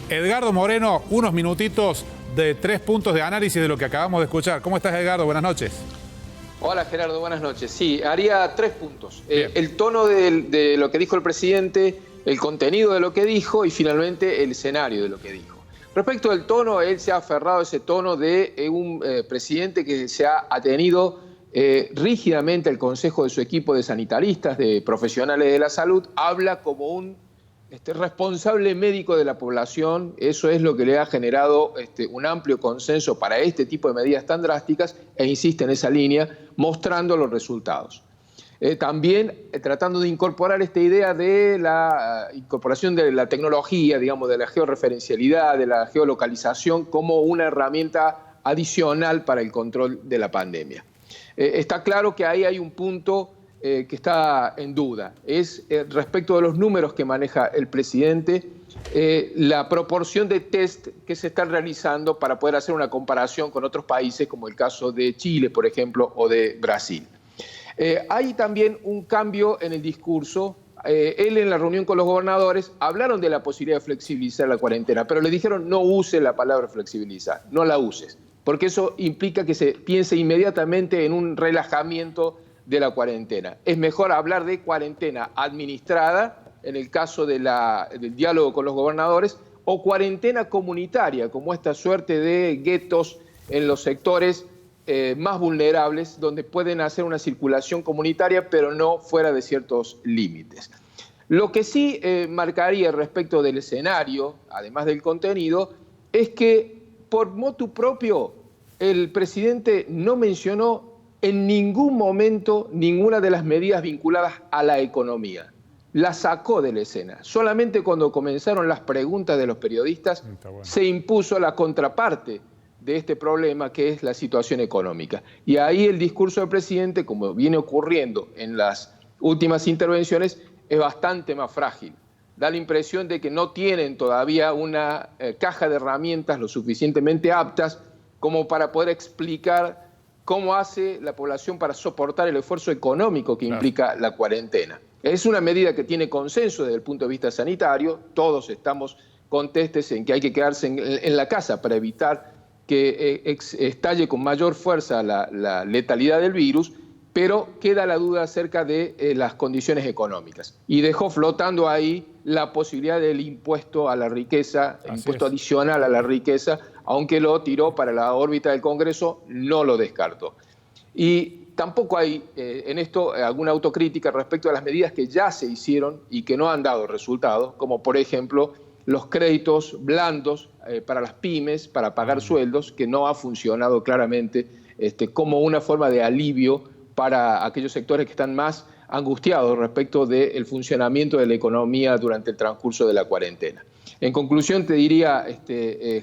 Edgardo Moreno, unos minutitos de 3 puntos de análisis de lo que acabamos de escuchar. ¿Cómo estás, Edgardo? Buenas noches. Hola, Gerardo, buenas noches. Sí, haría 3 puntos. Bien. El tono de lo que dijo el presidente, el contenido de lo que dijo y finalmente el escenario de lo que dijo. Respecto al tono, él se ha aferrado a ese tono de un presidente que se ha atenido rígidamente al consejo de su equipo de sanitaristas, de profesionales de la salud, habla como un responsable médico de la población. Eso es lo que le ha generado un amplio consenso para este tipo de medidas tan drásticas e insiste en esa línea, mostrando los resultados. También tratando de incorporar esta idea de la incorporación de la tecnología, digamos, de la georreferencialidad, de la geolocalización como una herramienta adicional para el control de la pandemia. Está claro que ahí hay un punto que está en duda. Es respecto de los números que maneja el presidente, la proporción de test que se están realizando para poder hacer una comparación con otros países, como el caso de Chile, por ejemplo, o de Brasil. Hay también un cambio en el discurso. Él en la reunión con los gobernadores hablaron de la posibilidad de flexibilizar la cuarentena, pero le dijeron no use la palabra flexibilizar, no la uses, porque eso implica que se piense inmediatamente en un relajamiento de la cuarentena. Es mejor hablar de cuarentena administrada, en el caso del diálogo con los gobernadores, o cuarentena comunitaria, como esta suerte de guetos en los sectores más vulnerables, donde pueden hacer una circulación comunitaria, pero no fuera de ciertos límites. Lo que sí marcaría respecto del escenario, además del contenido, es que por motu propio el presidente no mencionó en ningún momento ninguna de las medidas vinculadas a la economía. La sacó de la escena. Solamente cuando comenzaron las preguntas de los periodistas se impuso la contraparte de este problema, que es la situación económica. Y ahí el discurso del presidente, como viene ocurriendo en las últimas intervenciones, es bastante más frágil. Da la impresión de que no tienen todavía una caja de herramientas lo suficientemente aptas como para poder explicar cómo hace la población para soportar el esfuerzo económico que implica la cuarentena. Es una medida que tiene consenso desde el punto de vista sanitario. Todos estamos contestes en que hay que quedarse en la casa para evitar que estalle con mayor fuerza la letalidad del virus, pero queda la duda acerca de las condiciones económicas. Y dejó flotando ahí la posibilidad del impuesto a la riqueza, el impuesto adicional a la riqueza, aunque lo tiró para la órbita del Congreso, no lo descartó. Y tampoco hay en esto alguna autocrítica respecto a las medidas que ya se hicieron y que no han dado resultados, como por ejemplo los créditos blandos para las pymes, para pagar sueldos, que no ha funcionado claramente como una forma de alivio para aquellos sectores que están más angustiados respecto del funcionamiento de la economía durante el transcurso de la cuarentena. En conclusión, te diría,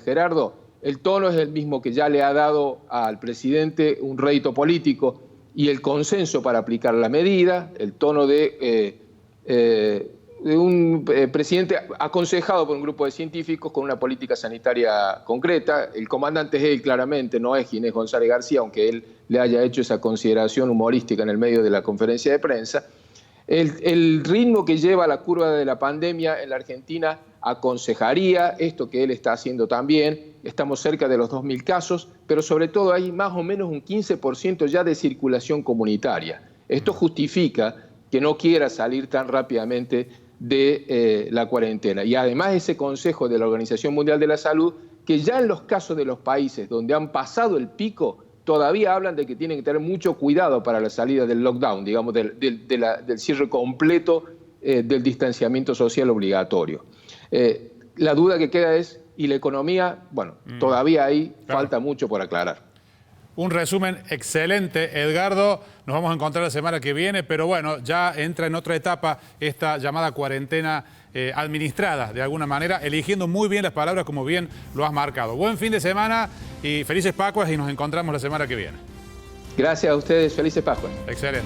Gerardo, el tono es el mismo que ya le ha dado al presidente un rédito político y el consenso para aplicar la medida, el tono de un presidente aconsejado por un grupo de científicos con una política sanitaria concreta. El comandante es él, claramente, no es Ginés González García, aunque él le haya hecho esa consideración humorística en el medio de la conferencia de prensa. El ritmo que lleva la curva de la pandemia en la Argentina aconsejaría esto que él está haciendo también. Estamos cerca de los 2.000 casos, pero sobre todo hay más o menos un 15% ya de circulación comunitaria. Esto justifica que no quiera salir tan rápidamente de la cuarentena. Y además ese consejo de la Organización Mundial de la Salud, que ya en los casos de los países donde han pasado el pico, todavía hablan de que tienen que tener mucho cuidado para la salida del lockdown, digamos, del cierre completo del distanciamiento social obligatorio. La duda que queda es, ¿y la economía? Bueno, todavía ahí falta mucho por aclarar. Un resumen excelente, Edgardo. Nos vamos a encontrar la semana que viene, pero bueno, ya entra en otra etapa esta llamada cuarentena administrada, de alguna manera, eligiendo muy bien las palabras como bien lo has marcado. Buen fin de semana y felices Pascuas y nos encontramos la semana que viene. Gracias a ustedes, felices Pascuas. Excelente.